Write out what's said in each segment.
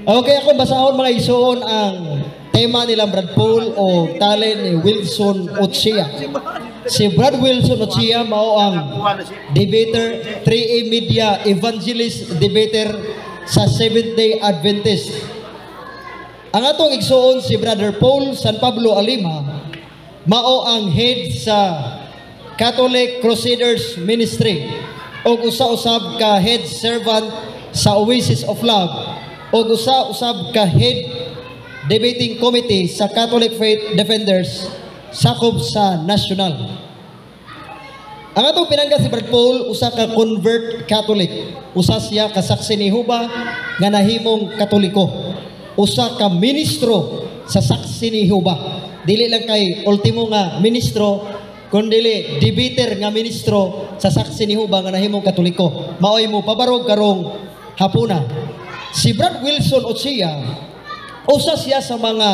Okay, ako basahon mga isuon ang tema nila Brad Paul o talent ni Wilson Ochia. Si Brad Wilson Ochia mao ang debater, 3A Media Evangelist debater sa Seventh-day Adventist. Ang atong igsuon si Brother Paul San Pablo Alima mao ang head sa Catholic Crusaders Ministry o usa-usab ka head servant sa Oasis of Love o usa-usab ka head debating committee sa Catholic Faith Defenders sakop sa national. Ang atong pinangga si Brad Paul usa ka convert Catholic, usa siya ka saksi ni Jehova nga nahimong Katoliko, usa ka ministro sa saksi ni Jehova, dili lang kay ultimo nga ministro kundi debater nga ministro sa saksi ni Jehova nga nahimong Katoliko. Maoy mo pabarog karong hapuna. Si Brad Wilson Ochia usa siya sa mga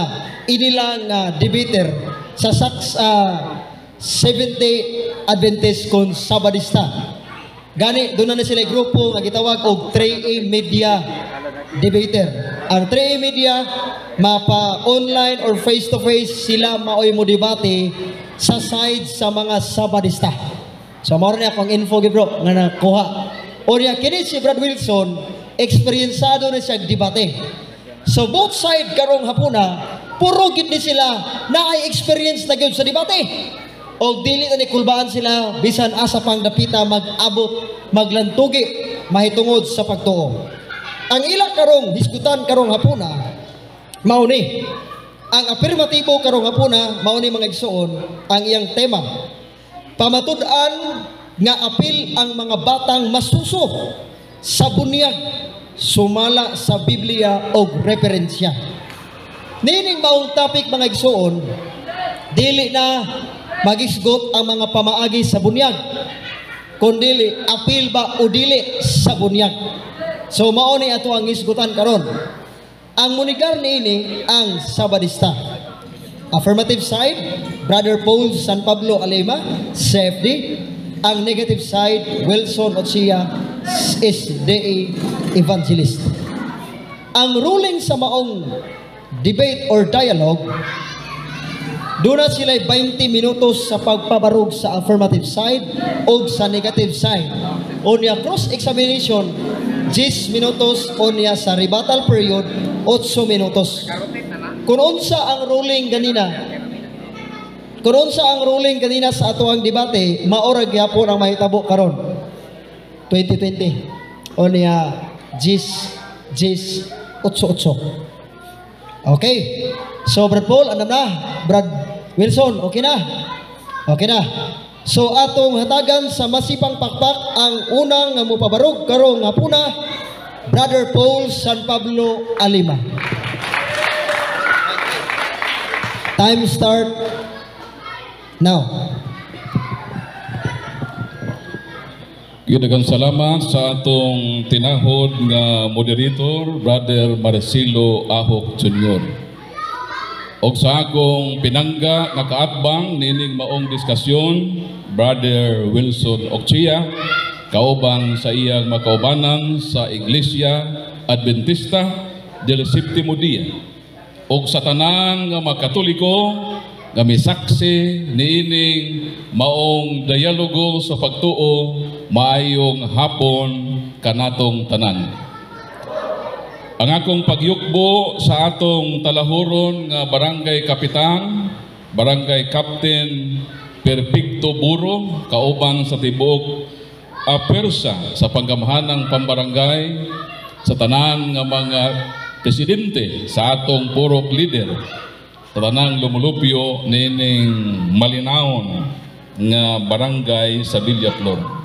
inilang debater sa Seventh-day Adventist kon Sabadista. Gani doon na sila grupo nga gitawag og 3A Media debater. Ang 3A Media mapa online or face to face sila maoy mo debate sa side sa mga Sabadista. So mao ni akong info bro nga nakuha. Orya kini si Brad Wilson eksperyensado na siya debate. So both side karong hapuna puro gid ni sila na ay experience na gyud sa debate. Og dili na ni kulbaan sila bisan asa pang dapita mag-abot maglantugi mahitungod sa pagtuo. Ang ila karong hisgutan karong hapuna mao ni ang afirmatibo karong hapuna mao ni mga igsoon ang iyang tema. Pamatud-an nga apil ang mga batang masuso sa bunyag sumala sa Biblia o referensya. Nining maong topic mga igsoon, dili na magisgot ang mga pamaagi sa bunyag, kundi apil ba o dili sa bunyag. So mao ni ato ang isgutan karon. Ang munigar niini ang Sabadista. Affirmative side, Brother Paul San Pablo Alima, CFD. Ang negative side, Wilson Ochia, SDA Evangelist. Ang ruling sa maong debate or dialogue, doon na sila 20 minutos sa pagpabarog sa affirmative side o sa negative side. O niya cross-examination, 10 minutos o niya sa rebuttal period, 8 minutos. Kung unsa ang ruling ganina, sa ato ang debate, maorag yapon ang mahitabo karon 2020 o niya 8-8. Okay, so Brad Paul, ano na? Brad Wilson, okay na? Okay na. So atong hatagan sa masipang pakpak ang unang nga mopabarog karong hapuna, Brother Paul San Pablo Alima. Time start now. Daghang salamat sa atong tinahod nga moderator, Brother Marcelo Ahok Jr. Og sa akong pinangga nga kaatbang nining maong diskasyon, Brother Wilson Ochia, kaubang sa iyang makaubanan sa Iglesia Adventista del Séptimo Día. Og sa tanan nga mga Katoliko nga misaksi niining maong dialogo sa pagtuo, maayong hapon kanatong tanan. Ang akong pagyukbo sa atong talahuron nga barangay kapitan, barangay captain Perfecto Buro, kauban sa tibuok apersa sa panggamhanang pambarangay, sa tanan nga mga presidente sa atong purok leader, sa tanang lumulupyo nining malinaon nga barangay sa Villaflor.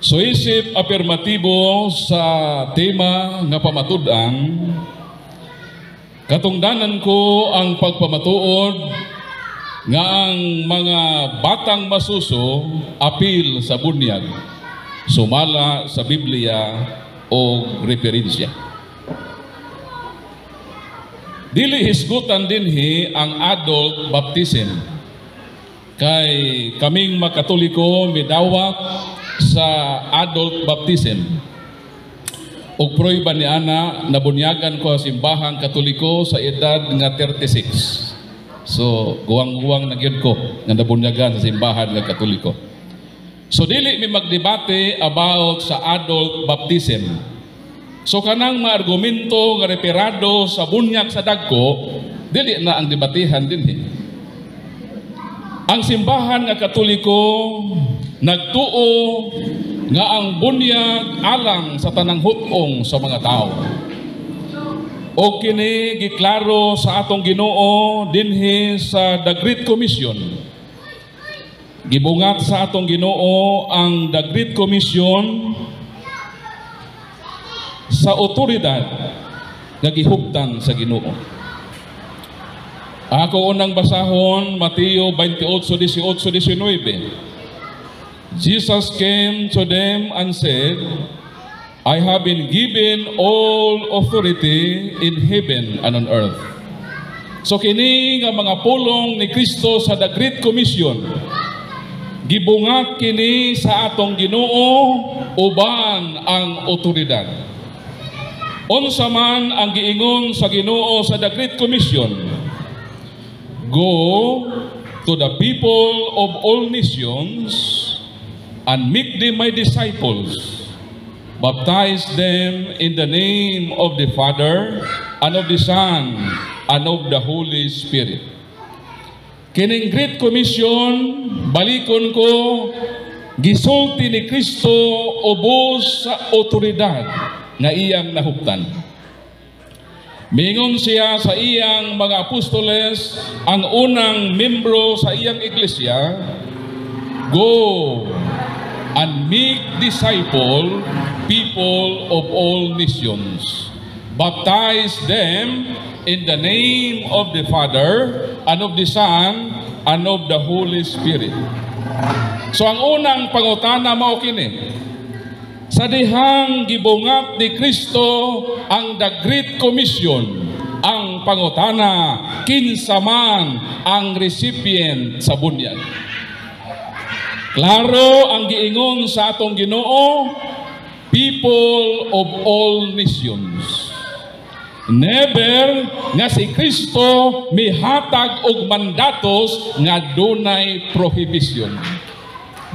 So isip afirmatibo sa tema nga pamatud-an, katungdanan ko ang pagpamatuod nga ang mga batang masuso apil sa bunyag sumala sa Biblia o referensya. Dili hisgutan dinhi ang adult baptism kay kaming mga Katoliko midawat sa adult baptism. ug prueba ni ana nabunyagan ko sa simbahang Katoliko sa edad nga 36. So guwang-guwang na gyud ko nga nabunyagan sa simbahan nga Katoliko. So dili mi magdebate about sa adult baptism. So kanang mga argumento nga reperado sa bunyag sa dagko, dili na ang debatehan dinhi. Ang simbahan nga Katoliko nagtuo nga ang bunyag alang sa tanang hutong sa mga tao. O kini giklaro sa atong Ginoo dinhi sa The Great Commission. Gibungat sa atong Ginoo ang The Great Commission sa otoridad nga gihuptan sa Ginoo. Ako unang basahon Mateo 28:18-19. Jesus came to them and said, I have been given all authority in heaven and on earth. So kini nga mga pulong ni Kristo sa The Great Commission, gibungat kini sa atong Ginoo uban ang otoridad. Unsa man ang giingon sa Ginoo sa The Great Commission, go to the people of all nations and make them my disciples, baptize them in the name of the Father, and of the Son, and of the Holy Spirit. Kining Great Commission, balikon ko, gisulti ni Kristo ubos sa otoridad nga iyang nahuptan. Mingon siya sa iyang mga apostoles, ang unang membro sa iyang iglesia, go and make disciple people of all nations. Baptize them in the name of the Father, and of the Son, and of the Holy Spirit. So ang unang pangutana mao kini, sa dihang gibungat ni Kristo ang The Great Commission, ang pangutana, kinsa man ang recipient sa bunyag. Klaro ang giingon sa atong Ginoo, people of all nations. Never nga si Kristo mihatag og mandatos nga dunay prohibition.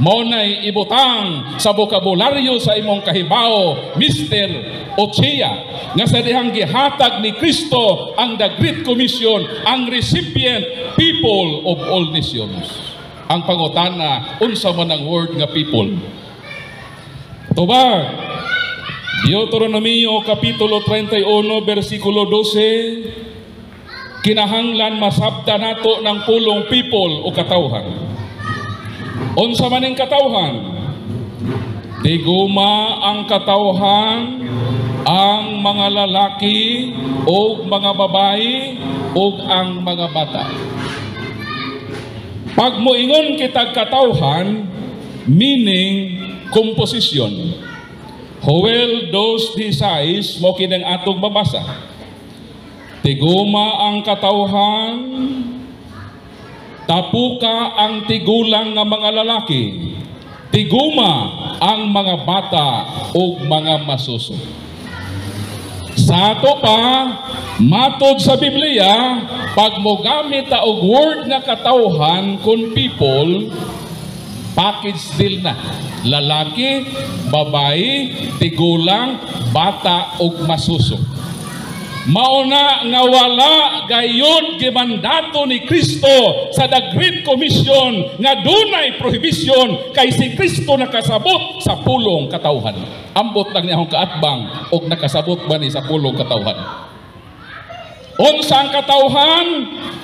Maunay ibutang sa bokabularyo sa imong kahibaw, Mr. Ochia, nga sa dihang gihatag ni Kristo ang The Great Commission, ang recipient, people of all nations. Ang pangutana, unsa man ang word nga people? Tubag, Deuteronomio Kapitulo 31, versikulo 12, kinahanglan masabta nato ng pulong people o katawhan. Unsa man ang katawhan? Tiguma ang katawhan, ang mga lalaki o mga babae o ang mga bata. Pag moingon kitag katawhan, meaning composition. Joel 2:16 mo kinang atong mabasa. Tiguma ang katawhan, tapuka ang tigulang nga mga lalaki, tiguma ang mga bata o mga masuso. Sa ato pa, matod sa Biblia, pag mo gamit ta og word nga katawhan kun people, package deal na. Lalaki, babae, tigulang, bata ug masuso. Mauna nga wala gayud gimandato ni Kristo sa The Great Commission nga dunay prohibition kay si Kristo nakasabot sa pulong katawhan. Ambot lang niya akong kaatbang og nakasabot ba ni sa pulong katawhan. Unsa ang katawhan?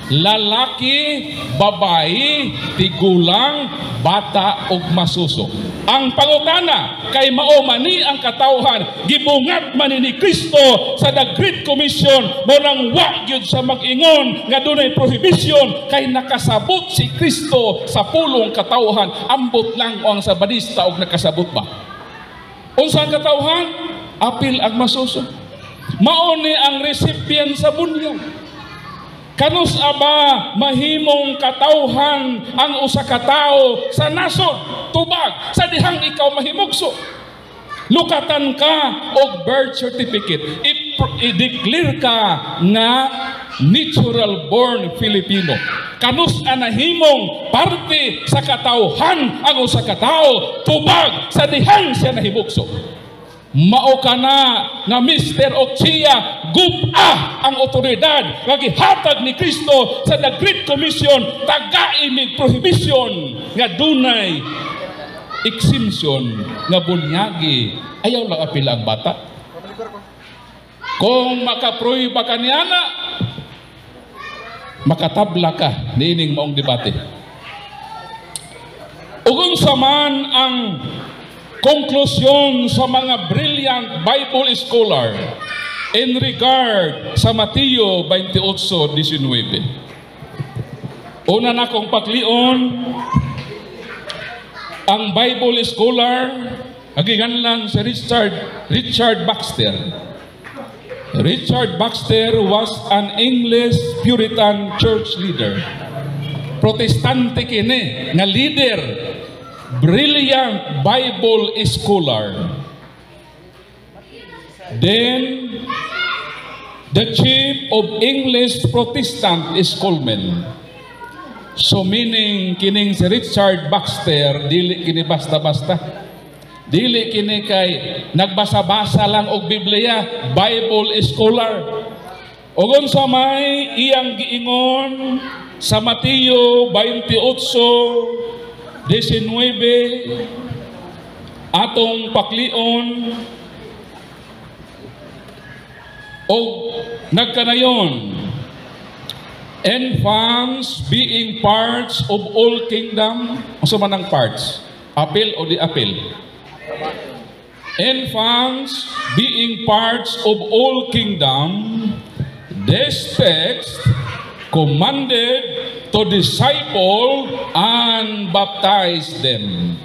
Lalaki, babae, tigulang, bata ug masuso. Ang pangutana kay mao man ni ang katawhan gibungat man ni Kristo sa The Great Commission, mo nang wa gyud sa mag-ingon nga dunay prohibition kay nakasabot si Kristo sa pulong katawhan. Ambot lang ang sabadista og nakasabot ba. Unsa ang katawhan? Apil ang masuso. Mao ni ang recipient sa bunyag. Kanus aba mahimong katawhan ang usa ka tawo sa nasod, tubag, sa dihang ikaw mahimugso. Lukatan ka og birth certificate. I-declare ka nga natural born Filipino. Kanus anahimong parte sa katauhan ang usa ka tawo tubag sa dihang siya nahibukso. Mao ka na nga Mr. Oxia guba ang otoridad nga gihatag ni Kristo sa The Great Commission, taga-imig prohibition nga dunay exemption nga bunyagi ayaw lang apil ang bata. Kung makaproyba ka niya na, makatabla ka niining maong debate. Ug sa man ang konklusyon sa mga brilliant Bible scholar in regard sa Mateo 28:19. Una na kong paklion ang Bible scholar agiganlan si Richard Baxter. Richard Baxter was an English Puritan church leader. Protestante kini nga leader, brilliant Bible scholar. Then the chief of English Protestant schoolmen. So meaning kining si Richard Baxter dili kini basta-basta. Dili kini kay nagbasa-basa lang og Biblia, Bible scholar. Ug sa may iyang giingon sa Mateo 28:19 atong paklion og nagkanayon, infants being parts of all kingdom. Asa man ang parts? Apil o di apil? Infants being parts of all kingdom, this text commanded to disciple and baptize them.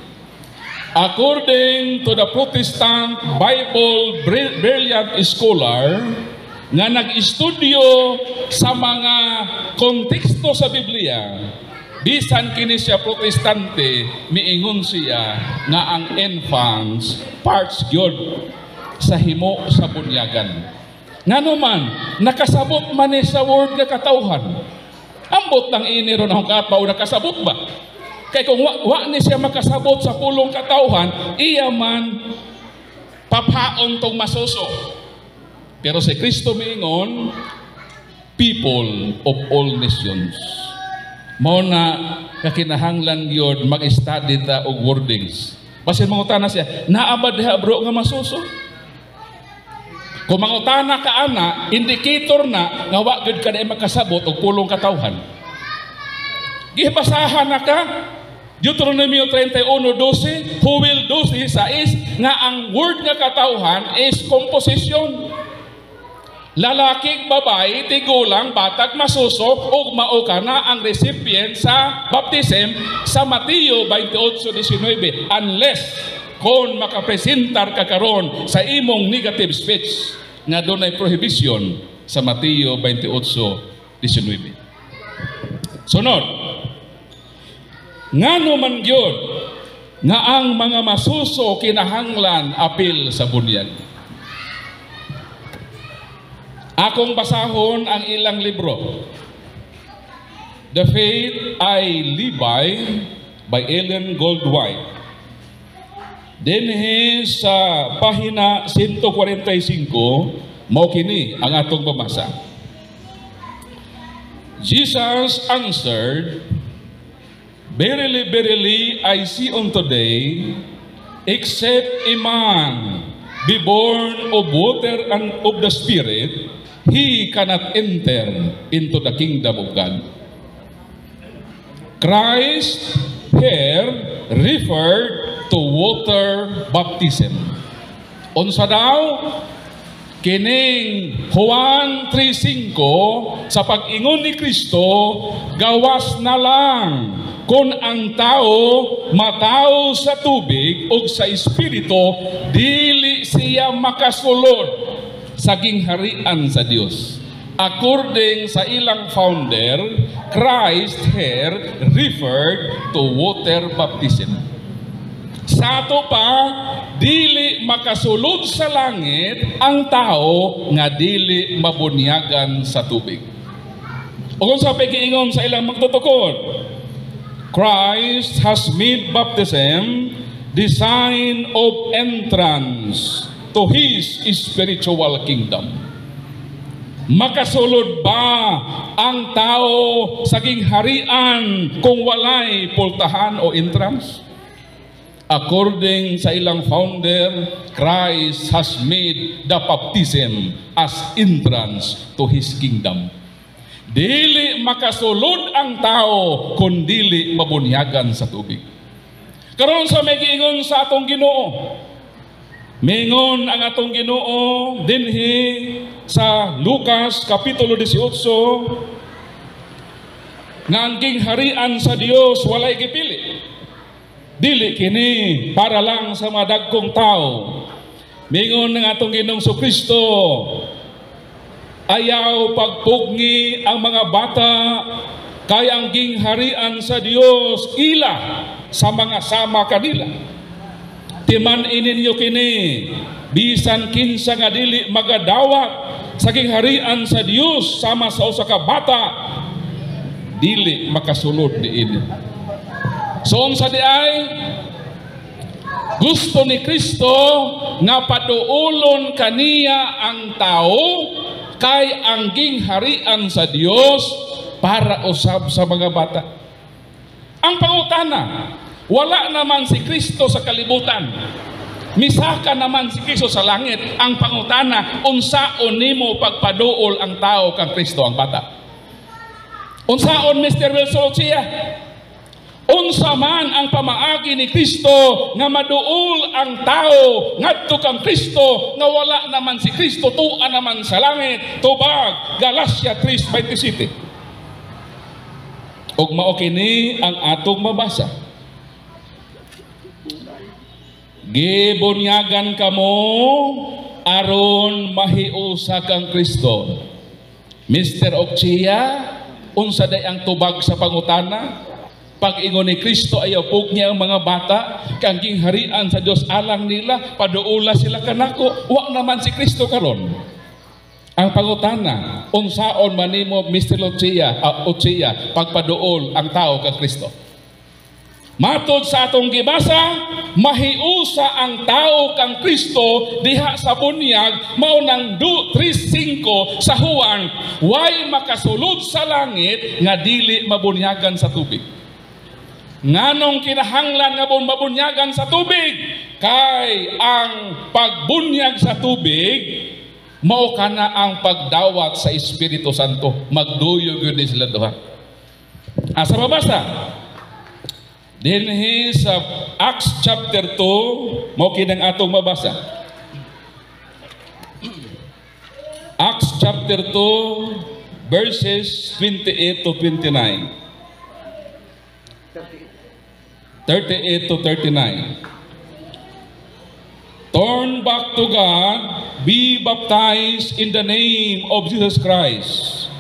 According to the Protestant Bible brilliant scholar nga nag-estudyo sa mga konteksto sa Biblia, bisan kini siya protestante, miingon siya nga ang infants parts gyud sa himo sa bunyagan. Ngano man nakasabot man ni sa word nga katawhan. Ambot nang ini ron ang katao nakasabot ba? Kay kung wa ni siya makasabot sa pulong katawhan, iya man papaon tong masuso. Pero si Kristo miingon, people of all nations. Mao na kakinahanglan gyud mag-study ta og wordings. Basin mangutana siya, naabad diha bro nga masuso? Kung mangutana ka ana, indicator na nga wa gyud ka na makasabot og pulong katawhan. Gibasahan na ka Deuteronomio 31:12, who will do this is nga ang word nga katawhan is composition. Lalaki, babae, tigulang, batag, masuso, ug mao ka na ang recipient sa baptism sa Mateo 28:19 unless kung makapresentar ka karon sa imong negative speech nga dunay prohibition sa Mateo 28:19. Sunod, ngano man gyud nga ang mga masuso kinahanglan apil sa bunyag. Akong basahon ang ilang libro. The Faith I Live by Ellen Goldwhite. Dinhi sa pahina 145, mao kini ang atong babasa. Jesus answered, "Verily, verily, I see on today, except a man be born of water and of the Spirit, he cannot enter into the kingdom of God." Christ here referred to water baptism. Unsa daw? Kining Juan 3:5 sa pag-ingon ni Kristo, gawas na lang kung ang tao mataw sa tubig o sa espiritu, dili siya makasulod sa gingharian sa Dios. According sa ilang founder, Christ here referred to water baptism. Sa ato pa, dili makasulod sa langit ang tao nga dili mabunyagan sa tubig. O kung sa pag-iingon sa ilang magtutukod, Christ has made baptism the sign of entrance to His spiritual kingdom. Makasulod ba ang tao sa gingharian kung walay pultahan o entrance? According sa ilang founder, Christ has made the baptism as entrance to His kingdom. Dili makasulod ang tao kung dili mabunyagan sa tubig. Karon sa may giingon sa atong Ginoo, mingon ang atong Ginoo dinhi sa Lucas kapitulo 18 nga ang gingharian sa Dios walay gipili. Dili kini para lang sa mga dagkong tao. Mingon ng atong Ginoong Kristo, ayaw pagpugni ang mga bata kay ang gingharian sa Dios ila sa mga sama kanila. Timan ininyo kini bisan kinsa nga dili magadawat sa gingharian sa Dios sama sa usa ka bata dili makasulod diin. So unsa di ay gusto ni Kristo nga paduolon kaniya ang tao kay ang gingharian sa Dios para usab sa mga bata. Ang pangutana, wala naman si Kristo sa kalibutan. Misaka naman si Kristo sa langit. Ang pangutana, unsaon nimo pagpaduol ang tao kang Kristo ang bata? Unsaon Mr. Wilson siya? Unsa man ang pamaagi ni Kristo nga maduol ang tao ngadto kang Kristo nga wala naman si Kristo tuan naman sa langit. Tubag Galacia 3:27. Ug mao kini ang atong mabasa. Gibunyagan kamo aron mahiusa kang Kristo. Mr. Okchia, unsa day ang tubag sa pangutana? Pag-ingon ni Kristo ayaw pugni ang mga bata kang gingharian sa Dios alang nila paduula sila kanako. Wa naman si Kristo karon. Ang pangutana, unsaon man nimo Mr. Ochia pagpaduol ang tao kang Kristo? Matod sa atong gibasa, mahiusa ang tao kang Kristo diha sa bunyag mao nang 3:5 sa Juan, way makasulod sa langit nga dili mabunyagan sa tubig. Nganong kinahanglan nga mabunyagan sa tubig? Kay ang pagbunyag sa tubig mao kana ang pagdawat sa Espiritu Santo. Magduyog yun sila duha. Asa mabasa? Dinhi sa Acts chapter 2 mao kinang atong mabasa. Acts chapter 2 verses 28 to 29. 38 to 39. Turn back to God, be baptized in the name of Jesus Christ,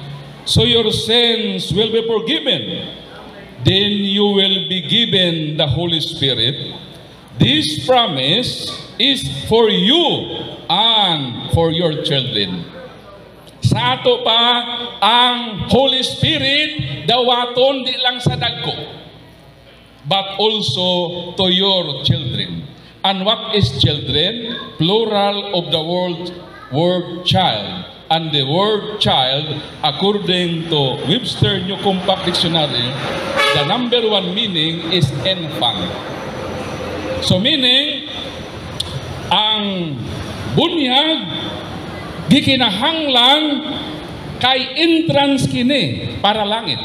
so your sins will be forgiven. Then you will be given the Holy Spirit. This promise is for you and for your children. Sa ato pa ang Holy Spirit dawaton di lang sa dagko, but also to your children. And what is children? Plural of the word child. And the word child, according to Webster New Compact Dictionary, the number one meaning is infant. So meaning, ang bunyag, di kinahanglan kay entrance kini para langit.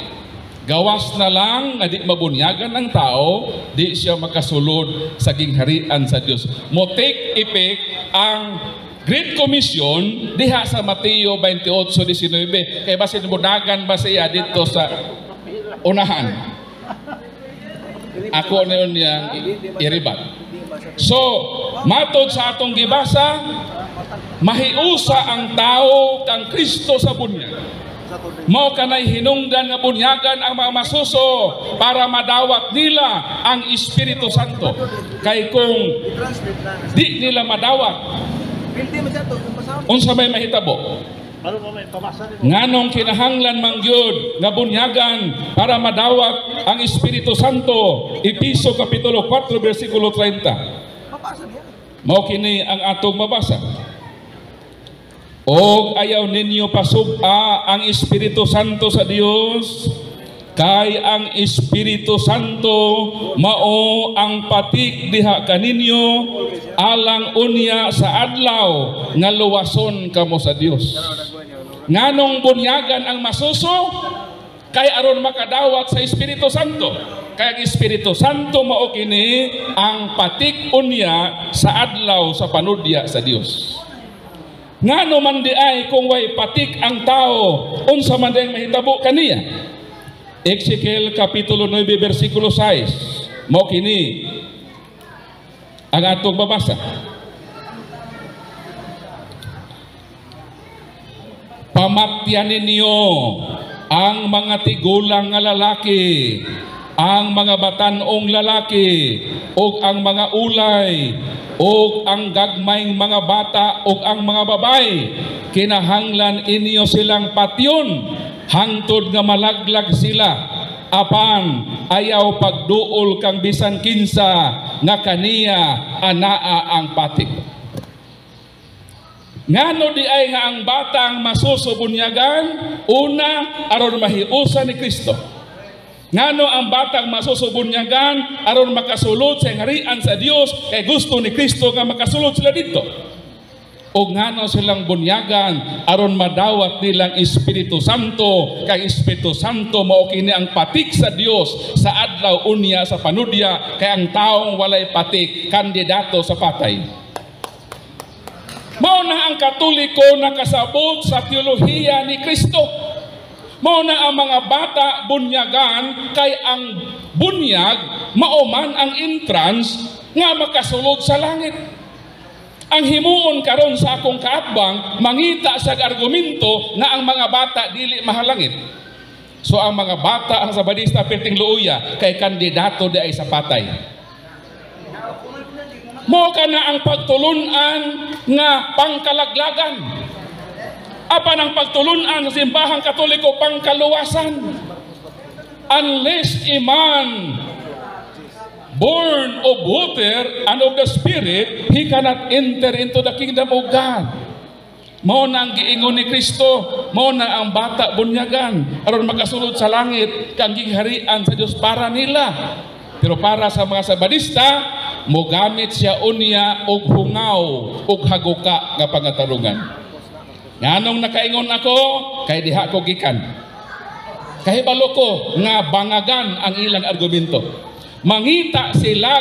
Gawas na lang nga di mabunyagan ang tao, di siya makasulod sa gingharian sa Dios. Mo take effect ang Great Commission diha sa Mateo 28:19. Kay basin bunagan ba siya dito sa unahan. Ako na yun niyang iribat. So, matod sa atong gibasa, mahiusa ang tao kang Kristo sa bunyag. Mao kanay hinungdan nga bunyagan ang mga masuso para madawat nila ang Espiritu Santo. Kay kung di nila madawat, unsa may mahitabo? Nganong kinahanglan mangyud nga bunyagan para madawat ang Espiritu Santo. Episo kapitulo 4 bersikulo 30. Mao kini ang atong mabasa. Og ayaw ninyo pasub-a ang Espiritu Santo sa Dios, kay ang Espiritu Santo mao ang patik diha kaninyo alang unya sa adlaw nga luwason kamo sa Dios. Nganong bunyagan ang masuso? Kay aron makadawat sa Espiritu Santo. Kay ang Espiritu Santo mao kini ang patik unya sa adlaw sa panudya sa Dios. Ngano man di ay kung way patik ang tao, unsa man dayang mahitabo kaniya? Ezekiel kapitulo 9 bersikulo 6. Mao kini ang atong babasa. Pamatyanin niyo ang mga tigulang nga lalaki, ang mga batanong lalaki, o ang mga ulay, o ang gagmayng mga bata, o ang mga babay. Kinahanglan inyo silang patyon, hangtod nga malaglag sila, apan ayaw pagduol kang bisan kinsa nga kaniya anaa ang patik. Ngano di ay nga ang batang masusubunyagan, una aron mahiusa ni Kristo. Ngano ang batang masusubunyagan aron makasulod sa ngarian sa Dios, kay gusto ni Kristo nga makasulod sila dito. O ngano silang bunyagan aron madawat nilang Espiritu Santo, kay Espiritu Santo mao kini ang patik sa Dios sa adlaw unya sa panudya, kay ang taong walay patik kandidato sa patay. Mao na ang Katoliko nakasabot sa teolohiya ni Kristo. Mao na ang mga bata bunyagan, kay ang bunyag mao man ang entrance nga makasulod sa langit. Ang himuon karon sa akong kaatbang mangita sa argumento nga ang mga bata dili mahalangit. So ang mga bata ang Sabadista perting luuya kay kandidato di ay sa patay. Mo kana ang pagtulunan nga pangkalaglagan. Apan ang pagtulunan sa simbahang Katoliko pangkaluwasan. Unless a man born of water and of the Spirit, he cannot enter into the kingdom of God. Mao na ang giingon ni Kristo, mao na ang bata bunyagan aron makasulod sa langit kang giharian sa Dios para nila. Pero para sa mga Sabadista, mogamit siya unya og hungaw og haguka nga pangatarungan. Nganong nakaingon ako kay diha ko gikan. Kahibalo ko nga bangagan ang ilang argumento. Mangita sila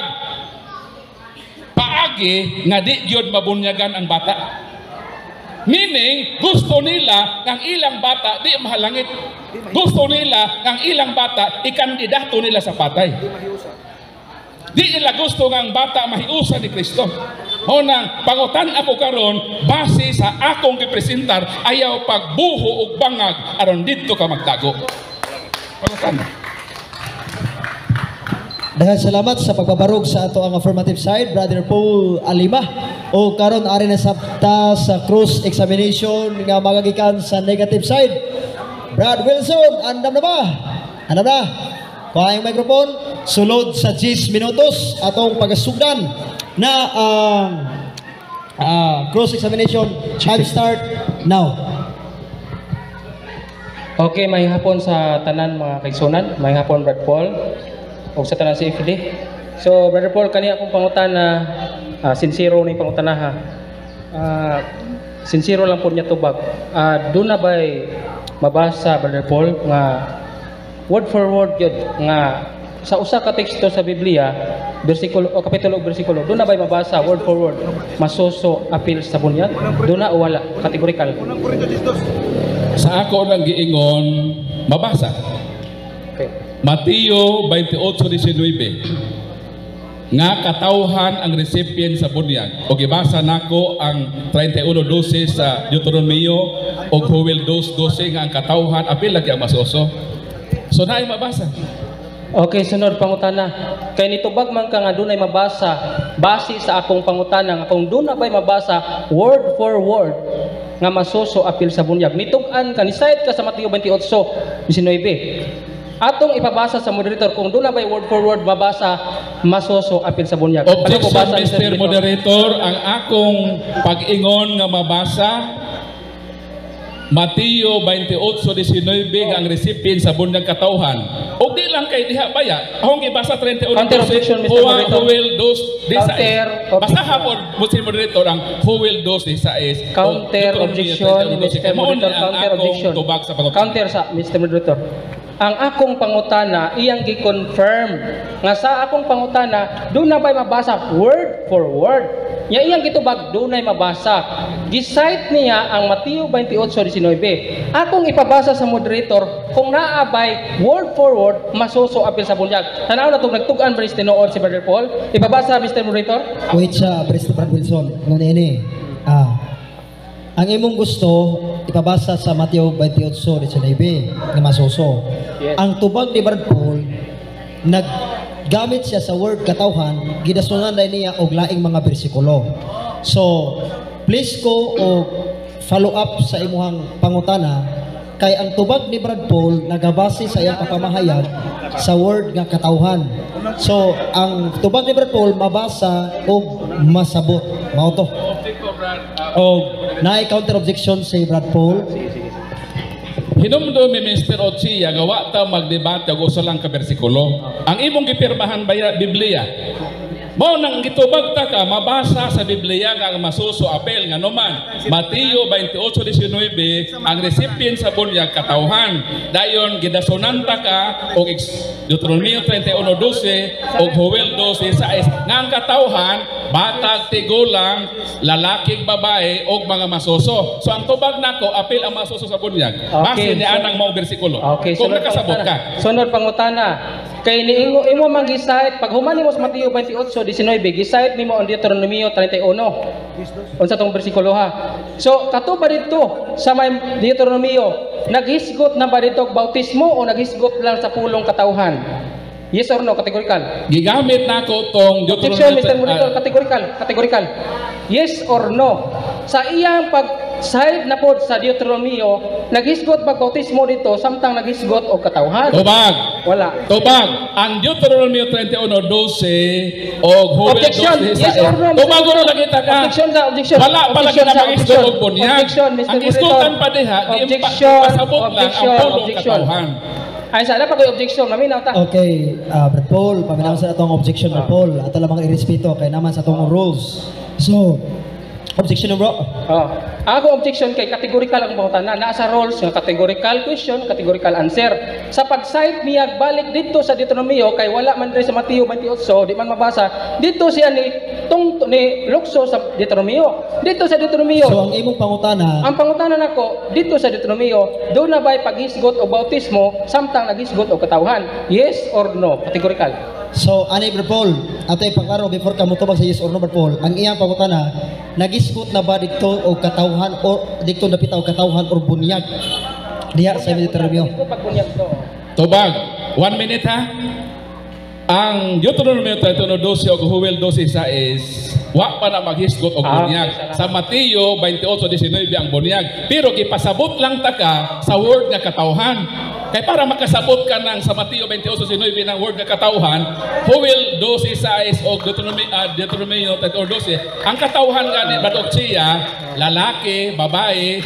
paagi nga di gyud mabunyagan ang bata. Meaning gusto nila ang ilang bata di mahalangit. Gusto nila ang ilang bata ikandidato nila sa patay. Di nila gusto nga ang bata mahiusa ni Kristo. O nang pangutan ako karon base sa akong gipresentar, ayaw pagbuho og bangag aron didto ka magtago. Pangutan. Dahil salamat sa pagbabarog sa ato ang affirmative side, Brother Paul Alima. O karon ari na sabta sa cross examination nga magagikan sa negative side. Brad Wilson, andam na ba? Andam na? Kuha ang microphone, sulod sa 10 minutos atong pagasugdan na cross examination. Time start now. Okay, may hapon sa tanan mga kaigsunan, may hapon Brad Paul o sa tanan si FD. So Brother Paul, kani akong pangutan na sincero ni pangutanaha. Sincero lang po niya tubag. Doon na ba'y mabasa Brother Paul nga word for word yun nga sa usa ka teksto sa Biblia, bersikulo o kapitulo o bersikulo, doon na ba'y mabasa word for word masuso apil sa bunyag? Doon na o wala? Kategorikal? Sa ako nang giingon mabasa. Okay. Mateo 28:19. nga katawhan ang recipient sa bunyag. O gibasa nako ang 31:12 sa Deuteronomio o Joel 2:12 nga ang katawhan apil lagi ang masuso. So naay mabasa. Okay, sunod pangutana. Kay nitubag man ka nga dunay mabasa base sa akong pangutana nga kung duna bay mabasa word for word nga masuso apil sa bunyag. Nitug-an ka ni cite ka sa Mateo 28:19. Atong ipabasa sa moderator kung duna bay word for word mabasa masuso apil sa bunyag. Objection, Mr. Moderator, ang akong pag-ingon nga mabasa Mateo 28:19 ang recipient sa bunyag katawhan. O di lang kay diha baya. Akong ibasa 31. Counter objection, Mr. Moderator. Who will dos Counter basta hapon Mr. Moderator ang who will dos is counter objection, Mr. Moderator. Counter objection. Tubag sa pag Counter sa Mr. Moderator. Ang akong pangutana iyang gi-confirm nga sa akong pangutana duna bay mabasa word for word. Nya iyang gitubag dunay mabasa. Gi-cite niya ang Mateo 28:19. Akong ipabasa sa moderator kung naa bay word for word masuso apil sa bunyag. Tanaw na tong nagtug-an ba tinuod si Brother Paul? Ipabasa Mr. Moderator. Wait siya, Brad Wilson. Nganini. Ang imong gusto, ipabasa sa Mateo 28:19 na masuso. Yes. Ang tubag ni Brad Paul, naggamit siya sa word katawhan, gidasungan na niya og laing mga bersikulo. So, please ko o follow up sa imuhang pangutana, kay ang tubag ni Brad Paul nagabase sa iyang pagpamahayag sa word nga katawhan. So, ang tubag ni Brad Paul mabasa og masabot. Mao to. O naay counter objection si Brad Paul. Hinumdo mi Mr. Ochia gawa ta magdebate og usa lang ka bersikulo. Ang imong gipirmahan baya Biblia. Mao nang gitubag ta ka mabasa sa Biblia nga ang masuso apel nga numan Mateo 28:19 ang recipient sa bunyag katawhan. Dayon gidasunan ta ka og Deuteronomio 31:12 og Joel 2:6 nga ang katawhan batag tigulang lalaking babae og mga masuso. So ang tubag nako apil ang masuso sa bunyag. Base ni anang mao bersikulo. Okay, Kung nakasabot ka. Sunod pangutana. Kay niingo imo man gisayt pag human nimo sa Mateo 28:19 gisayt nimo ang Deuteronomio 31. Unsa tong bersikulo ha. So kato ba dito sa may Deuteronomio naghisgot na ba dito og bautismo o naghisgot lang sa pulong katawhan? Yes or no, categorical. Gigamit nako tong Objection, Mr. Deuteronomio Monitor, categorical. Yes or no? Sa iyang pag-side na po sa Deuteronomio, naghisgot bautismo dito, samtang naghisgot o katawhan? Tubag. Wala. Tubag. Ang Deuteronomio 31:12 o Joel Objection. 2:6. Yes or no? Tubag ko lagi ta ka. Objection sa objection. Wala pa lagi na mag-hisgot og bunyag. Objection, Mr. Ang hisgotan pa diha, Objection. pasabot lang ang pulong Objection. katawhan. Ay, sana pa kayo objection. Maminaw ta. Okay, Brad Paul, paminaw sa atong objection Brad Paul. Ato lamang irespeto kay naman sa atong rules. So, objection na bro. Oh. Ako objection kay categorical ang pangutana. Nasa rules nga categorical question, categorical answer. Sa pag-cite niya balik dito sa Deuteronomio kay wala man diri sa Mateo 28, di man mabasa. Dito siya ni lukso sa Deuteronomio. Dito sa Deuteronomio. So, ang imong pangutana, Ang pangutana nako dito sa Deuteronomio, do na ba'y paghisgot o bautismo samtang naghisgot o katawhan? Yes or no? Categorical. so, ani Brad Paul, atay pangkaro before ka mutubag sa yes or no Brad Paul, ang iyang pangutana, nagisgot na ba dito o katawhan o dito napitaw katawhan or bunyag? Diya sa Deuteronomio. Pagbunyag to. Tubag. 1 minute ha. Ang Deuteronomio 31:12 o Joel 2:6 is wa pa na maghisgot og bunyag. Sa Mateo 28:19 ang bunyag. Pero gipasabot lang ta ka sa word nga katawhan. Kay para makasabot ka ng sa Mateo 28:19 ng word nga katawhan, Joel 2:6 o Deuteronomio 31:12, ang katawhan gani badok siya lalaki, babae,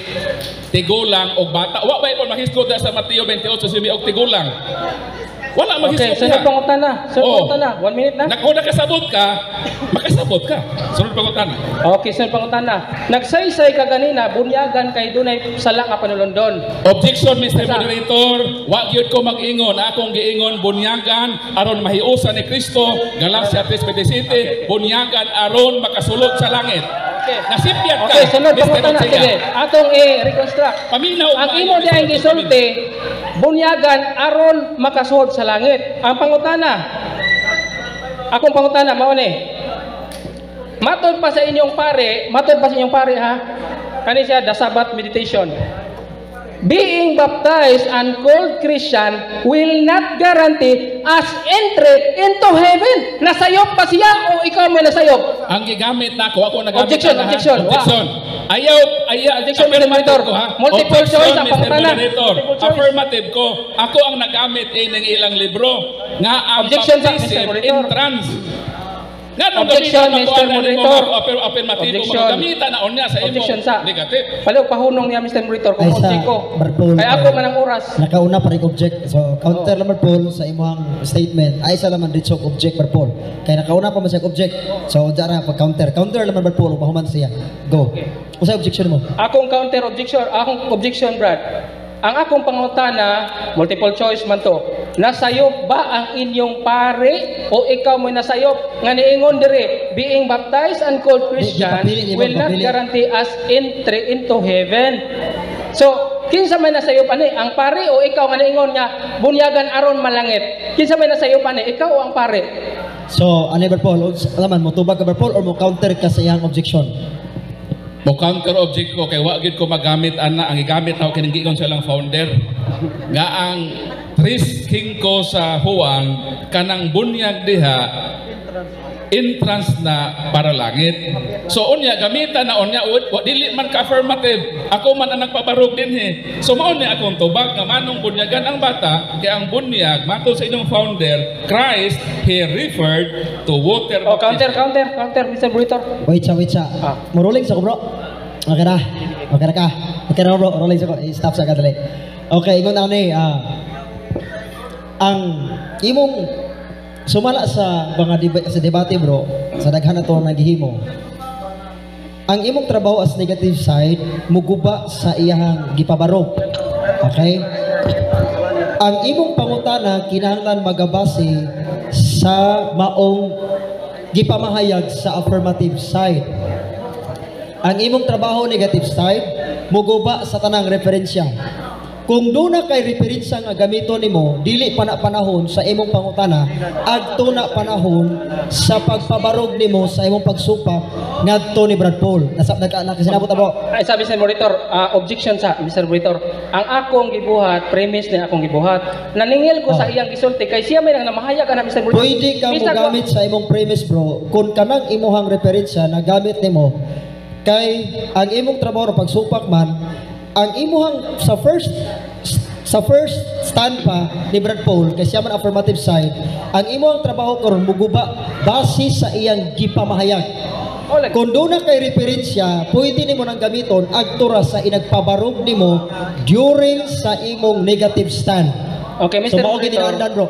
tigulang og bata. Wa ba ipon maghisgot sa Mateo 28:19 og tigulang. Wala Okay, maghisgot sunod pangutana. Sunod pangutana. 1 minute na. Kung nakasabot ka, makasabot ka. Sunod pangutana. Okay, sunod pangutana. Nagsaysay ka ganina, bunyagan kay dunay sala nga panulondon. Objection, Mr. Moderator. Wa gyud ko mag-ingon. Akong giingon bunyagan aron mahiusa ni Kristo. Galacia 3:27. Bunyagan aron makasulod sa langit. Okay. Nasipyat ka, Okay, sunod Mr. pangutana. Ortega. Sige, atong i-reconstruct. Paminaw Ang maayo, imo Mr. diay Ortega. gisulti, bunyagan aron makasuod sa langit. Ang pangutana, Akong pangutana mao ni. Matod pa sa inyong pare ha. Kani siya the Sabbath meditation. Being baptized and called Christian will not guarantee us entry into heaven. Nasayop pa siya o ikaw may nasayop? Ang gigamit na ako nagamit Objection, na, ha? objection. Objection. Ayaw, Objection, affirmative Mr. ko, ha? Multiple Objection, choice ang Mr. pangutana. Moderator. Multiple choice. Affirmative ko. Ako ang nagamit ng ilang libro nga ang Objection, Mr. baptism Moderator. in trans. Nga nung Objection, gamitan Mr. Moderator. affirmative ko, Objection. gamitan na on niya sa Objection imong sa. negative. Palihog pahunong niya Mr. Monitor kung Ay, sa object ko. Bartol, Ay ako man ang oras. Nakauna pa rin object. So, counter naman Paul sa imong statement. Ay, sa laman dito object Bartol. Kaya nakauna pa man siya object. So, dyan pag counter. Counter naman Bartol. Bahuman siya. Go. Usa objection mo. Akong counter objection, Brad. Ang akong pangutana, multiple choice man to. Nasayop ba ang inyong pare o ikaw mo nasayop? Nga niingon dire, being baptized and called Christian Di will not papili. guarantee us entry into heaven. So, kinsa may nasayop ani? Ang pare o ikaw nga niingon nga bunyagan aron malangit? Kinsa may nasayop ani? Ikaw o ang pare? So, ano Bartol? Alaman, mo tubag ka Bartol or mo counter ka sa iyang objection? Mo counter object ko kay wa gid ko magamit ana ang gigamit na kining gigon sa ilang founder nga ang risking ko sa Juan kanang bunyag diha entrance na para langit. So unya gamitan na unya dili man ka affirmative. Ako man ang nagpabarog dinhi. So mao ni akong tubag nga manong bunyagan ang bata kay ang bunyag matod sa inyong founder Christ he referred to water Oh, baptism. counter, Mr. Monitor. Wait siya. Ah. Mo rolling sa ko bro. Okay na. Okay na ka. Okay na bro. Rolling sa ko. Stop sa kadali. Okay, ingon na ni. Ang imong sumala sa mga sa debate bro, sa daghan na to ang naghihimo. Ang imong trabaho as negative side, muguba sa iyang gipabarog. Okay? Ang imong pangutana kinahanglan magabase sa maong gipamahayag sa affirmative side. Ang imong trabaho negative side, muguba sa tanang referensya. Kung doon na kay referensya nga gamito nimo, dili pa na panahon sa imong pangutana, adto na panahon sa pagpabarog nimo sa imong pagsupak ngadto ni Brad Paul. Nakasinabot abo. Ay sabi sa Monitor, objection sa Mr. Monitor. Ang akong gibuhat, premise na akong gibuhat, naningil ko sa iyang gisulti kay siya may nang namahayag ka na Mr. Monitor. Pwede ka mo gamit sa imong premise bro kung kanang imuhang referensya na gamit nimo kay ang imong trabaho pagsupak man ang imuhang sa first stand pa ni Brad Paul kay siya man affirmative side ang imuhang trabaho karon muguba base sa iyang gipamahayag. Kung doon na kay referensya, pwede nimo nang gamiton agtura sa inagpabarog nimo during sa imong negative stand. Okay, Mr. So, mao Monitor. giniandan, bro.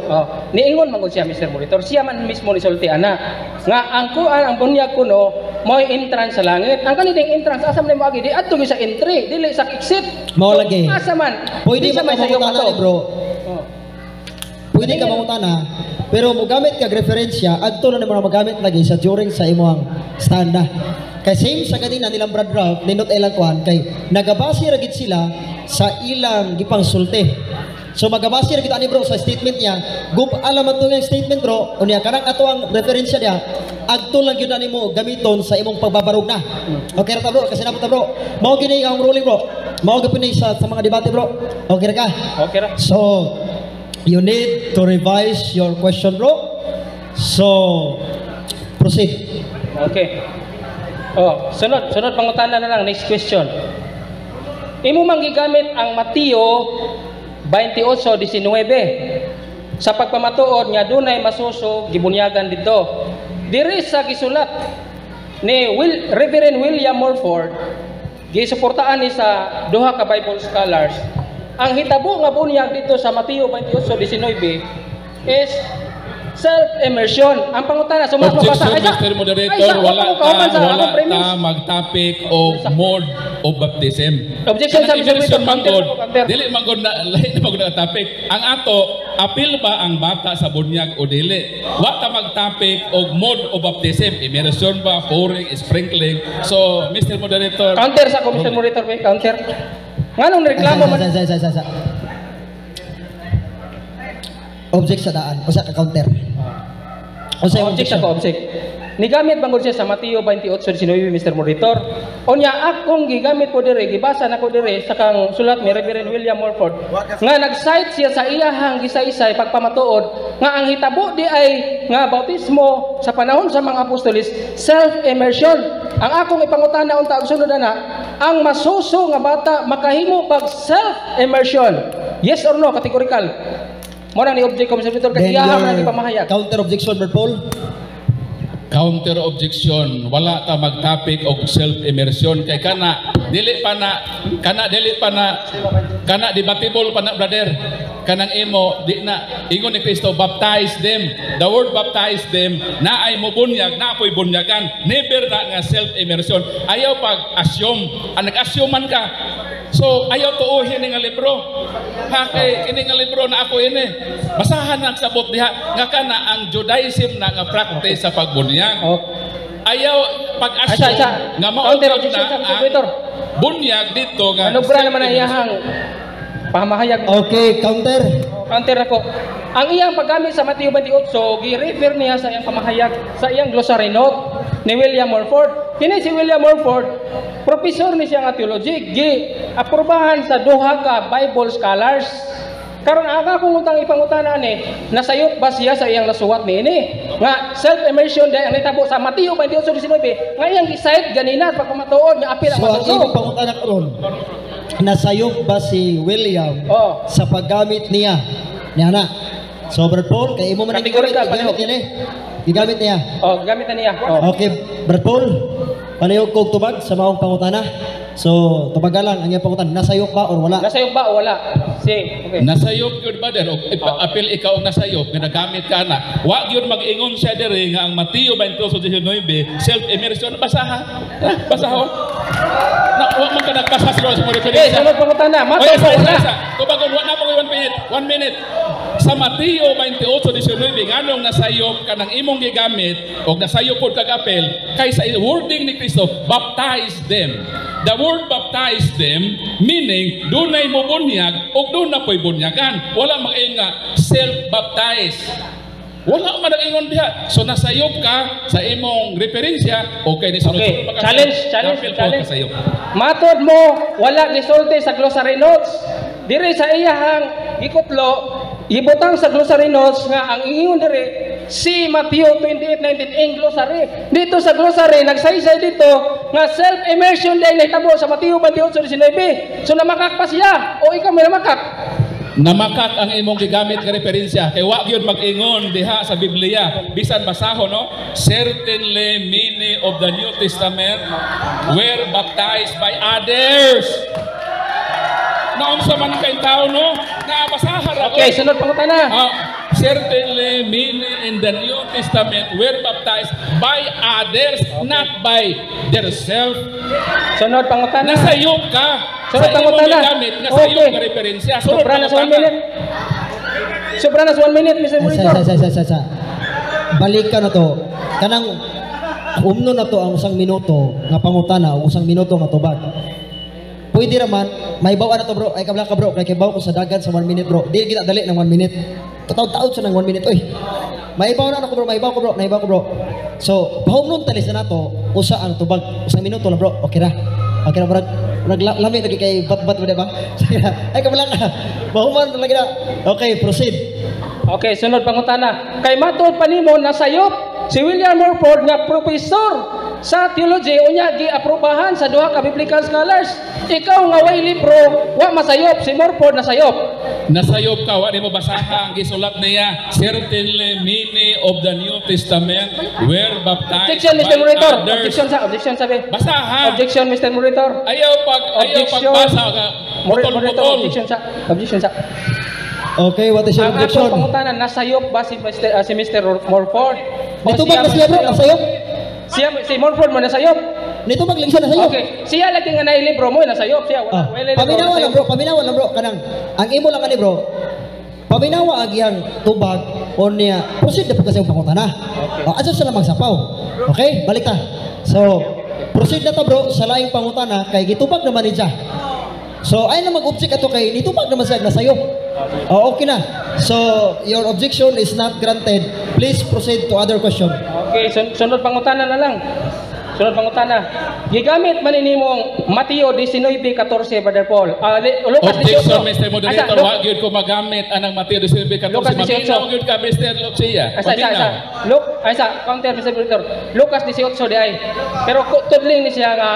Niingon man gud siya Mr. Monitor. Siya man mismo ni sulti ana nga ang kuan ang bunyag kuno mo'y entrance sa langit. Ang kanilang entrance asa man mo agi di adto mi sa entry, dili sa exit. Mao lagi. Asa man. Pwede Di siya mo may sayo pa mangutana to. ni bro. Oh. Pwede ka mangutana, pero mo gamit kag referensya, adto na nimo na magamit lagi sa during sa imong stand na. Kay same sa kanina nilang Brad Ralph, nindot ilang kuan kay nagabase ra gid sila sa ilang gipang sulti. So magabase ra gid ani bro sa statement niya, alam man to nga statement bro, unya kanang ato ang referensya niya, adto lang gyud nimo gamiton sa imong pagbabarog na. Okay ra ta bro, kasi nabot ta bro. Mao gini ang ruling bro. Mao gapon sa mga debate bro. Okay ra ka? Okay ra. So, you need to revise your question, bro. So, proceed. Okay. Oh, sunod pangutana na lang, next question. Imo man gigamit ang Mateo 28:19 sa pagpamatuod nga dunay masuso gibunyagan didto. Diri sa gisulat ni Reverend William Morford, gisuportaan ni sa duha ka Bible scholars. Ang hitabo nga bunyag dito sa Mateo 28:19 is self-immersion. Ang pangutana, Objection, Mr. Moderator, wala ta mag-topic o mode of baptism. Objection sa Mr. Immersion Moderator. manggod, dili manggod na lahi na magod na topic. Ang ato, apil ba ang bata sa bunyag o dili? Wa ta mag-topic o mode of baptism. Immersion ba, pouring, sprinkling. So, Mr. Moderator, Counter sa Mr. Moderator, counter. Nganong reklamo man? Sa. Object sa daan. O sa ka-counter. Unsay Object objection? ako, object. Nigamit bangod siya sa Mateo 28:19, Mr. Monitor. Unya akong gigamit ko dire, gibasa na ko dire sa kang sulat ni Reverend William Morford nga nag-cite siya sa iyahang gisa-isay pagpamatuod nga ang hitabo di ay nga bautismo sa panahon sa mga apostolis self-immersion. Ang akong ipangutana unta og sunod ana, ang masuso nga bata makahimo pag self-immersion. Yes or no, categorical. Mo na ni object ko Mr. Monitor Then kay iyahang your na gipamahayag. counter objection, Brad Paul. Counter objection, wala ta mag-topic og self-immersion kay kana dili pa na debatable pa na brother. Kanang imo di na ingon ni Kristo, baptize them. The word baptize them na ay mobunyag, na ako'y bunyagan. Never na nga self-immersion. Ayaw pag-assume. Nag-assume man ka. So ayaw tuuhin nga libro. Ha kay kini nga libro na ako ini. Basahan ang sabot diha nga kana ang Judaism na nga practice sa pagbunyag. Oh. Ayaw pag-assume nga mao Counter na objection sa ang Monitor. bunyag dito nga. Ano bra naman ang iyahang pamahayag? Okay, counter. Counter ako. Ang iyang paggamit sa Mateo 28, gi-refer niya sa iyang pamahayag sa iyang glossary note ni William Morford. Kini si William Morford, professor ni siya nga theology, gi-aprobahan sa duha ka Bible scholars. Karon aga kung utang ipangutana ni, nasayop ba siya sa iyang nasuwat ni ini? Nga self-immersion dahil ang nitabo sa Mateo 28:19, nga iyang gi-cite ganina pagpamatuod nga apil ang So ang masuso. imong pangutana karon, nasayop ba si William Oh. sa paggamit niya? Niya na. So Brad Paul, kay imo man ang Categorical, gigamit pareho. niya ni. Gigamit niya. Oh, gamit na niya. Oh. Okay, Brad Paul, panayog kog tubag sa maong pangutana. So, tubaga lang ang iyang pangutana, nasayop ba or wala? Nasayop ba o wala? Okay. Nasayop yun ba der? Apil ikaw ang nasayop, nga nagamit ka na. Wa yun mag-ingon siya dere nga ang Mateo 28:19, self-immersion, basahan. Basahon. Wa man ka nagbasa sa mga Okay, referensya. sunod pangutana. Mato Oy, po isa. na. Tubagon, wa na po 1 minute. 1 minute. Sa Mateo 28:19, nganong nasayop ka ng imong gigamit o nasayop pod kag apel kay sa wording ni Kristo, baptize them. The word baptize them meaning dunay mo bunyag o doon na po'y bunyagan. Wala mag-ingon nga self-baptize. Wala man nag-ingon diha. So nasayop ka sa imong referensya o kay ni sunod. Okay, challenge. Kasayop. Matod mo, wala gisulti sa glossary notes. Dire sa iyahang gikutlo, ibutang sa glossary notes nga ang ingon dire si Matthew 28:19 in glossary. Dito sa glossary nagsaysay dito nga self-immersion day nahitabo sa Matthew 28:19. So namakak pa siya o ikaw may namakak? Namakak ang imong gigamit nga referensya kay wa gyud mag-ingon diha sa Biblia bisan basahon no, certainly many of the New Testament were baptized by others. Naunsa man kay tao no, naabasahan ako. Okay, sunod pangutana. Certainly many in the New Testament were baptized by others, not by themselves. Sunod pangutana. Nasayop ka. Sunod sa imong pangutana. gigamit nga sayop Okay. nga referensya. Sunod Sobra na sa 1 pangutana. minute. Sobra na sa 1 minute, Mr. Monitor. Sa. Balikan na to. Kanang umno na to ang usang minuto nga pangutana o usang minuto nga tubag. Pwede raman, may bawa na to bro. Ay kabla ka bro, kay bawa ko sa dagat sa 1 minute bro. Di kita dali ng 1 minute. Tataw-taw sa ng 1 minute. Oy. May bawa na ako bro, may bawa ko bro. So, pahumnon talis na nato usa ang tubag, usang minuto na bro. Okay ra. Okay na bro. Naglami lagi kay bat-bat mo diba? Ay kabla ka. Pahuman lagi na. Okay, proceed. Okay, sunod pangutana. Kay matod pa nimo nasayop si William Morford nga professor sa theology unya gi-aprobahan sa duha ka biblical scholars. Ikaw nga way libro, wa masayop si Morford nasayop. Nasayop ka, wa di mo basahan ang gisulat niya. Certainly many of the New Testament were baptized Objection, Mr. by Monitor. others. Objection sabi. Basahan. Objection, Mr. Monitor. Ayaw pagbasa ka. Monitor, Putol-putol. objection sa. Okay, what is your Ang objection? atong pangutana nasayop ba si Mr. Morford? O Dito ba siya bro? Nasayop? Si Morford mo nasayop. Nito magling siya nasayop. Okay, siya lagi nga nailibro mo nasayop siya. Wala Paminawa lang bro, kanang ang imo lang ani bro. Paminawa ang iyang tubag o niya. Proceed na po kasi ang pangutana. Okay. Asa sila magsapaw. Okay, balik ta. So, proceed na ta bro sa laing pangutana kay gitubag naman ni siya. So, ay na mag-object ato kay nitupag naman siya na sayo. Oh, okay na. So, your objection is not granted. Please proceed to other question. Okay, sunod pangutana na lang. Sunod pangutana. Gigamit man inimong Mateo 19:14, Brother Paul. Lucas 18. Objection, Mr. Moderator, Asa, wag yun ko magamit anang Mateo 19:14. Lucas 18. Maminaw yun ka, Mr. Lucia. Isa, counter, Mr. Moderator. Lucas 18 di ay. Pero tudling ni siya nga,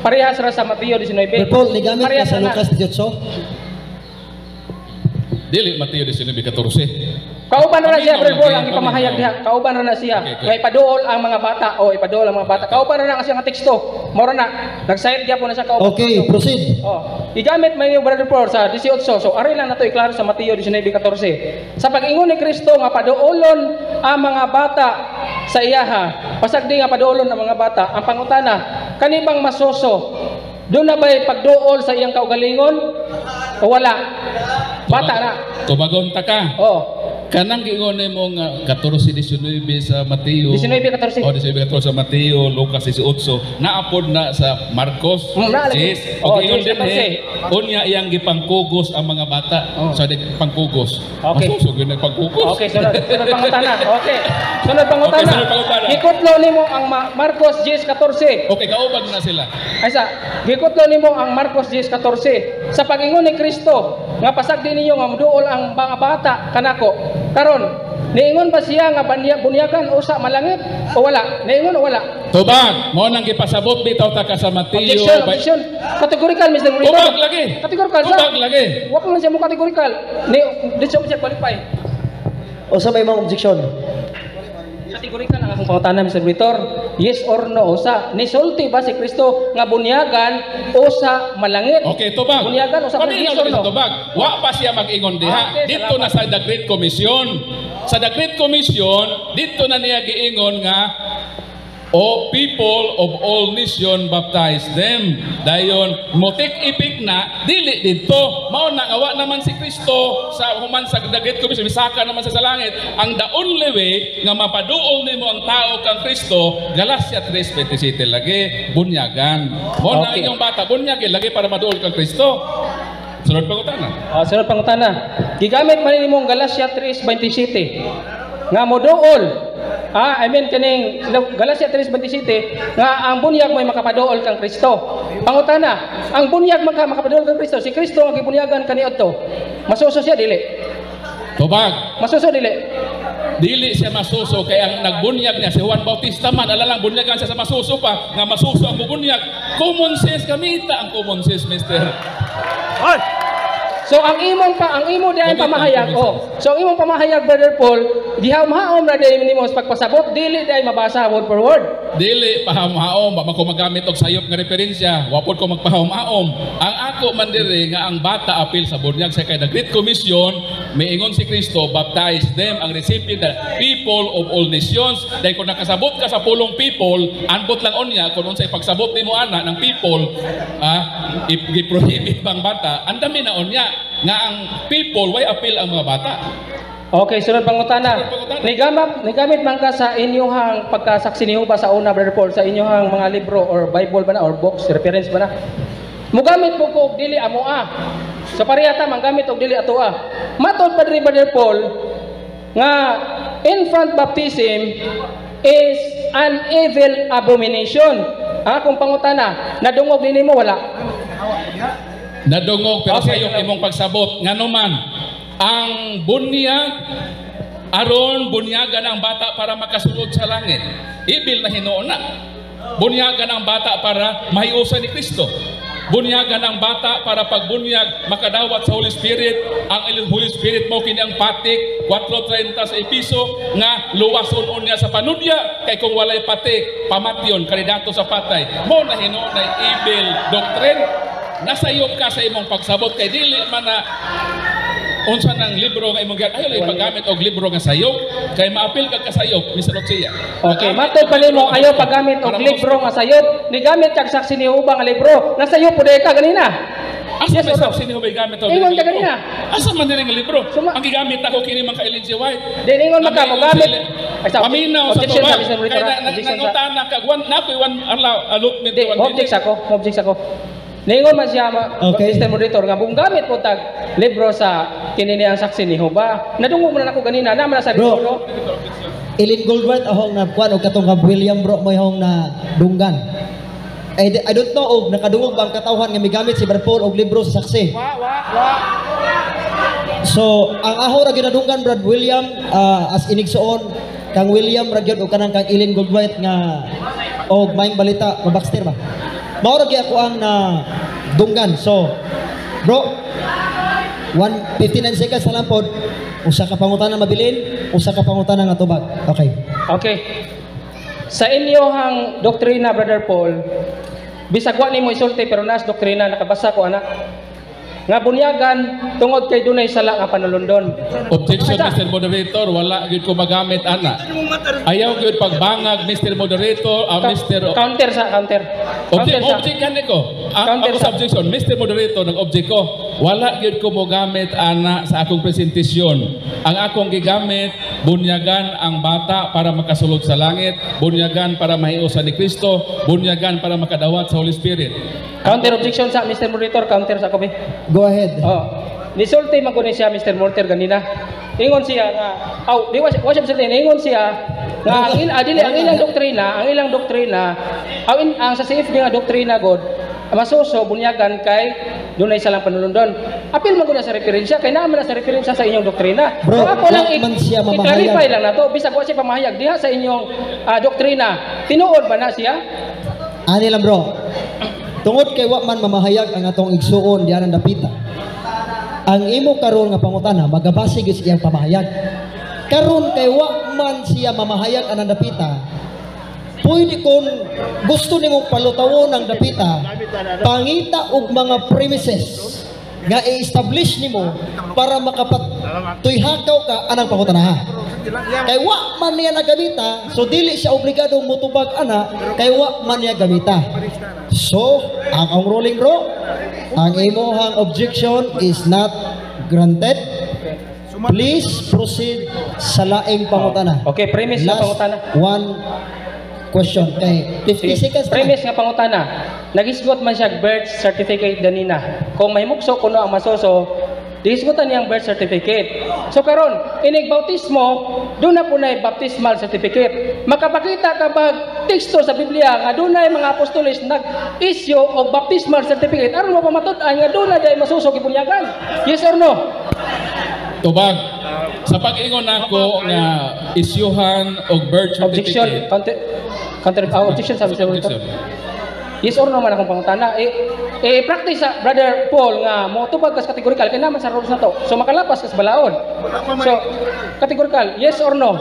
parehas ra sa Mateo 19. Brother Paul, nigamit ka Parehas sa ra na. Lucas 18. Dili Mateo 19:14. Kauban na siya, Brother Paul, ang Paminaw. ipamahayag diha. Kauban na siya. Okay. Kaya ipaduol ang mga bata. Ipaduol ang mga bata. Kauban na siya nga teksto. Mora na. Nag-side gyapon na siya kauban. Okay, proceed. Igamit man yung Brother Paul sa 18. So, ari lang na to iklaro sa Mateo 19:14. Sa pag-ingon ni Kristo nga paduolon ang mga bata sa iyaha. Pasagdi nga paduolon ang mga bata. Ang pangutana, kanibang masoso, doon na ba'y pagduol sa iyang kaugalingon? O wala? Bata na. Tumagon ta ka. Kanang giingon mo nga 14:19 sa Mateo. 19:14. 19:14 sa Mateo, Lucas 18. Naapod na sa Marcos. Yes. Okay, yun din 14. unya iyang gipangkugos ang mga bata. Sa pangkugos. Okay. Masusog yun ang pangkugos. Okay, sunod pangutana. Okay. Sunod pangutana. Okay, sunod pangutana. Gikutlo nimo ang Marcos 10:14. Okay, kaubag na sila. Aysa, gikutlo nimo ang Marcos 10:14. Sa pag-ingon ni Kristo, nga pasagdi ninyo nga muduol ang mga bata kanako. Karon, niingon ba siya nga bunyagan usa malangit o wala? Niingon o wala? Tubag, mo nang gipasabot bitaw ta ka sa Mateo. Objection. Categorical, Mr. Monitor. Tubag lagi. Categorical. Tubag lagi. Wa ko man siya mo categorical. Dito siya qualify. O sa may mga objection? Categorical ang akong pangutana, Mr. Monitor. Yes or no? Usa. Nisulti ba si Kristo nga bunyagan usa malangit? Okay, tubag. Bunyagan usa malangit. Yes Paminaw or lagi no? sa tubag. Wa pa siya mag-ingon diha. Okay, Dito na sa The Great Commission. Sa The Great Commission, dito na niya giingon nga o people of all nation baptize them. Dayon motik ipik na dili dito. Mao na awa naman si Kristo sa human sa The Great Commission misaka naman sa langit. Ang the only way nga mapaduol nimo ang tao kang Kristo, Galatia 3:27 lagi bunyagan. Mao na Okay. inyong bata bunyag lagi para maduol kang Kristo. Sunod pangutana. Sunod pangutana. Gigamit man nimong Galatia 3:27 nga moduol. Kaning Galatia 3:27 nga ang bunyag may makapaduol kang Kristo. Pangutana, ang bunyag makapaduol kang Kristo, si Kristo ang gibunyagan kaniadto. Masuso siya dili? Tubag. Masuso dili? Dili siya masuso kay ang nagbunyag niya si Juan Bautista man alalang bunyagan siya sa masuso pa nga masuso ang bubunyag. Common sense kamita ang common sense, mister. So ang imo diay pamahayag So ang imong pamahayag, Brother Paul, giham-haom ra diay nimo sa pagpasabot dili diay mabasa word for word. Dili paham-haom ba man ko magamit og sayop nga referensya, wapod ko magpaham-haom. Ang ako man diri nga ang bata apil sa bunyag sa kay The Great Commission, miingon si Kristo, baptize them ang recipient the people of all nations. Dahil kung nakasabot ka sa pulong people, anbot lang unya kung unsay pagsabot nimo ana ng people, if gi-prohibit bang bata, andami na unya nga ang people way appeal ang mga bata. Okay, sunod pangutana. Nigamit man ka sa inyong pagkasaksi ni Jehovah sa una, Brother Paul, sa inyong mga libro or Bible ba na or books, reference ba na? Mugamit mo ko og dili amoa. Sa parehata manggamit og dili atoa. Matod pa diri, Brother Paul, nga infant baptism is an evil abomination. Akong pangutana, nadungog din mo wala? Nadungog pero Okay, sayop imong pagsabot nganuman ang bunyag aron bunyagan ang bata para makasulod sa langit. Ibil na hinuon na. Bunyagan ang bata para mahiusan ni Kristo. Bunyagan ang bata para pagbunyag makadawat sa Holy Spirit. Ang Holy Spirit mo kini ang patik 4:30 sa Episo nga luwason unya sa panudya kay kung walay patik pamatyon kandidato sa patay. Mo na hinuon na evil doctrine. Nasayop ka sa imong pagsabot kay dili man na unsa nang libro nga imong ayaw lang paggamit og libro nga sayop kay maapil ka kasayop Mr. Roxia. Okay, matod pa nimo ayaw paggamit og libro nga sayop, ni gamit kag saksi ni Jehovah nga libro. Nasayop pud ka ganina. Asa may saksi ni Hubay gamit og Ingon ka libro? ganina. Asa man diri nga libro? Suma- Ang gigamit ako kini man ka Ellen G. White. Di ningon man ka mo gamit. Paminaw sa Objection tubag. Mr. Monitor, Kaya objection sa. nangutana ka wan na ko wan allotment Di, wan object ako. Ningon man siya, Okay. Mr. Moderator, nga kung gamit po tag libro sa kininiyang saksi ni Jehovah. Nadungog mo na ako ganina, naman na sa Bro. libro. Elin Goldwright ahong na kuan og katong kang William bro mo ahong na dunggan. I don't know og nakadungog bang katawhan nga migamit si Brad Paul og libro sa saksi. So ang aho ra ginadunggan Brad William as inigsuon kang William ra gyud og kanang kang Elin Goldwright nga og maing balita mabackster ba. Mao ra gyud ako ang na dunggan. So bro 59 seconds na lang pod. Usa ka pangutana mabilin, usa ka pangutana nga tubag. Okay. Okay. Sa inyohang doktrina, Brother Paul, bisag wa nimo isulti pero nas doktrina nakabasa ko anak. Nga bunyagan tungod kay dunay sala nga panulundon. Objection, Mr. Moderator, wala gyud ko magamit ana. Ayaw gyud pagbangag, Mr. Moderator, Mr. Counter sa counter. Counter sa. Object kan ko. Counter Ako sa. sa objection, Mr. Moderator, ng object ko, wala gyud ko mo gamit ana sa akong presentasyon. Ang akong gigamit, bunyagan ang bata para makasulod sa langit, bunyagan para mahiusa ni Kristo, bunyagan para makadawat sa Holy Spirit. Counter objection sa Mr. Moderator, counter sa kobe. Go ahead. Oh. Nisulti man ko ni siya Mr. Morter ganina. Ingon siya nga di wa siya sulti, ingon siya nga ang ilang doktrina, ang sa CFD nga doktrina god masuso bunyagan kay dunay salang panulundon. Apil man ko na sa referensya kay naman na sa referensya sa inyong doktrina. Bro, So, ako lang wa man siya mamahayag. i-clarify lang nato bisag wa siya pamahayag diha sa inyong doktrina. Tinuod ba na siya? Ani lang bro. Tungod kay wa man mamahayag ang atong igsuon diyan ang dapita. Ang imo karon nga pangutana magabase gyud sa iyang pamahayag. Karon kay wa man siya mamahayag ang dapita. Pwede kung gusto nimong palutawon ang dapita, pangita og mga premises nga i-establish nimo para makapatuyhakaw ka anang pangutanaha. Kay wa man niya nagamita, so dili siya obligadong mutubag ana kay wa man niya gamita. So, ang ruling bro, ang imuhang objection is not granted. Please proceed sa laing pangutana. Okay, premise nga pangutana. One question. Kay 50 seconds na. Premise nga pangutana. Nagisgot man siya birth certificate ganina. Kung may mukso kuno ang masoso, dihisgutan niyang birth certificate. So karon, inig bautismo, doon na po na baptismal certificate. Makapakita ka ba teksto sa Biblia nga doon na mga apostolis nag-issue o baptismal certificate. Aron mo pa matutaan nga doon na dahil masusog ibunyagan. Yes or no? Tubag. Sa pag-ingon nako nga isyuhan og birth Objection. certificate. Objection sa Mr. Moderator. Yes or no man akong pangutana. Practice sa Brother Paul nga mo tubag kas kategorikal kay naman sa rules na to. So makalapas kas balaod. So kategorikal, yes or no?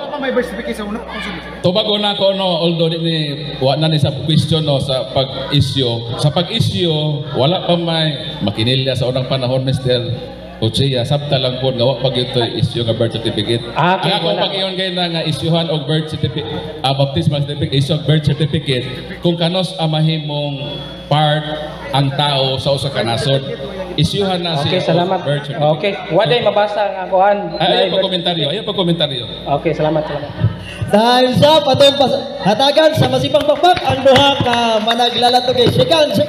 Tubago na ko no, although ni wa na ni sa question no sa pag-issue. Sa pag-issue, wala pa may makinilya sa unang panahon, Mr. Uchiya, sabta lang po nga wa pag ito issue nga birth certificate. Okay, Ang akong wala. pag-iyon kayo na nga issuehan og birth certificate, baptismal certificate, issue og birth certificate, kung kanos amahimong part ang tao sa usa ka nasod. Issuehan na Okay, siya og salamat. birth certificate. Okay, waday mabasa nga kuan. Ayaw pa komentaryo, ayaw pa komentaryo. Okay, salamat. Time's up. Atong hatagan sa masipang bakbak ang duha ka managlalato kay seconds.